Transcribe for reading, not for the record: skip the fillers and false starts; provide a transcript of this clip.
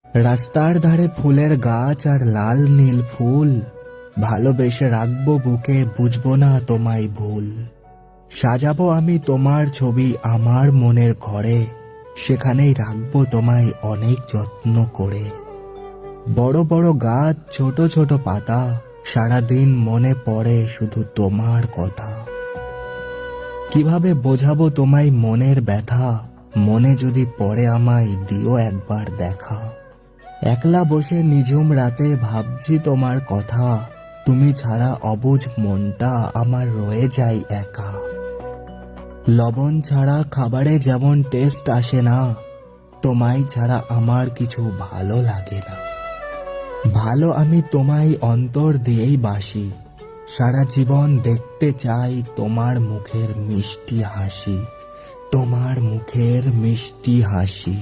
রাস্তার ধারে ফুলের গাছ আর লাল নীল ফুল, ভালোবেসে রাখবো বুকে, বুঝবো না তোমায় ভুল। সাজাবো আমি তোমার ছবি আমার মনের ঘরে, সেখানেই রাখবো তোমায় অনেক যত্ন করে। বড় বড় গাছ, ছোট ছোট পাতা, সারাদিন মনে পড়ে শুধু তোমার কথা। কিভাবে বোঝাবো তোমায় মনের ব্যথা, মনে যদি পড়ে আমায় দিও একবার দেখা। একলা বসে নিঝুম রাতে ভাবছি তোমার কথা, তুমি ছাড়া অবুঝ মনটা আমার রয়ে যায় একা। লবণ ছাড়া খাবারে যেমন টেস্ট আসে না, তোমায় ছাড়া আমার কিছু ভালো লাগে না। ভালো আমি তোমায় অন্তর দিয়েই বাসি, সারা জীবন দেখতে চাই তোমার মুখের মিষ্টি হাসি, তোমার মুখের মিষ্টি হাসি।